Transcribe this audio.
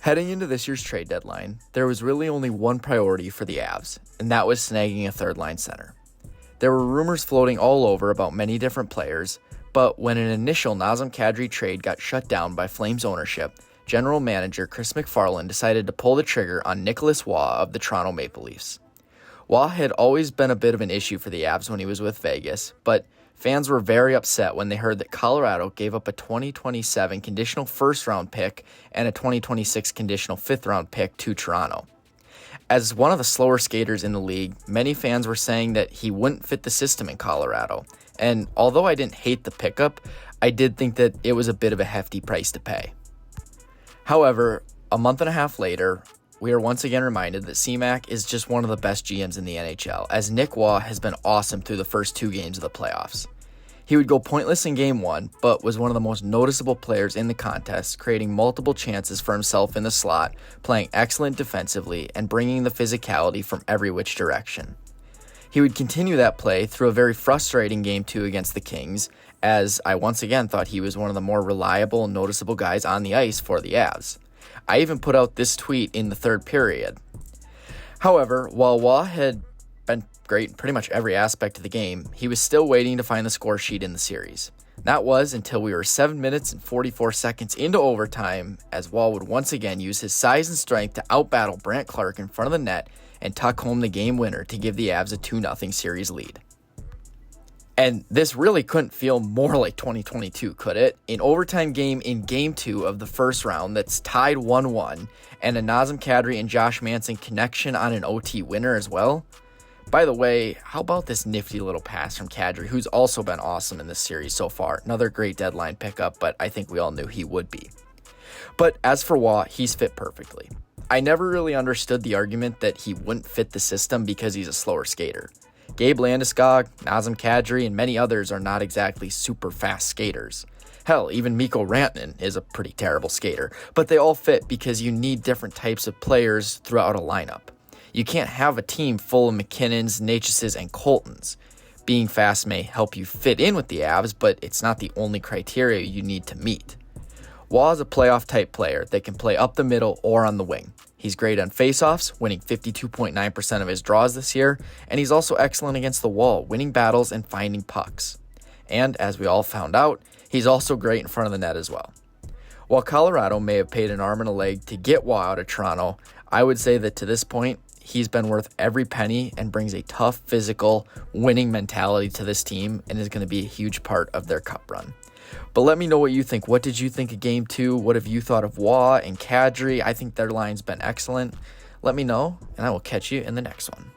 Heading into this year's trade deadline, there was really only one priority for the Avs, and that was snagging a third-line center. There were rumors floating all over about many different players, but when an initial Nazem Kadri trade got shut down by Flames ownership, general manager Chris MacFarland decided to pull the trigger on Nicholas Waugh of the Toronto Maple Leafs. Waugh had always been a bit of an issue for the Avs when he was with Vegas, but fans were very upset when they heard that Colorado gave up a 2027 conditional first-round pick and a 2026 conditional fifth-round pick to Toronto. As one of the slower skaters in the league, many fans were saying that he wouldn't fit the system in Colorado. And although I didn't hate the pickup, I did think that it was a bit of a hefty price to pay. However, a month and a half later, we are once again reminded that C-Mac is just one of the best GMs in the NHL, as Nic Roy has been awesome through the first 2 games of the playoffs. He would go pointless in Game 1, but was one of the most noticeable players in the contest, creating multiple chances for himself in the slot, playing excellent defensively, and bringing the physicality from every which direction. He would continue that play through a very frustrating Game 2 against the Kings, as I once again thought he was one of the more reliable and noticeable guys on the ice for the Avs. I even put out this tweet in the third period. However, while Waugh had been great in pretty much every aspect of the game, he was still waiting to find the score sheet in the series. That was until we were 7 minutes and 44 seconds into overtime, as Waugh would once again use his size and strength to outbattle Brandt Clarke in front of the net and tuck home the game winner to give the Avs a 2-0 series lead. And this really couldn't feel more like 2022, could it? An overtime game in Game 2 of the first round that's tied 1-1, and a Nazem Kadri and Josh Manson connection on an OT winner as well. By the way, how about this nifty little pass from Kadri, who's also been awesome in this series so far? Another great deadline pickup, but I think we all knew he would be. But as for Waugh, he's fit perfectly. I never really understood the argument that he wouldn't fit the system because he's a slower skater. Gabe Landeskog, Nazem Kadri, and many others are not exactly super fast skaters. Hell, even Mikko Rantanen is a pretty terrible skater, but they all fit because you need different types of players throughout a lineup. You can't have a team full of McKinnons, Natchuses, and Coltons. Being fast may help you fit in with the Avs, but it's not the only criteria you need to meet. Waugh is a playoff-type player that can play up the middle or on the wing. He's great on faceoffs, winning 52.9% of his draws this year, and he's also excellent against the wall, winning battles and finding pucks. And, as we all found out, he's also great in front of the net as well. While Colorado may have paid an arm and a leg to get Waugh out of Toronto, I would say that to this point, he's been worth every penny and brings a tough, physical, winning mentality to this team and is going to be a huge part of their cup run. But let me know what you think. What did you think of Game 2? What have you thought of Waugh and Kadri? I think their line's been excellent. Let me know, and I will catch you in the next one.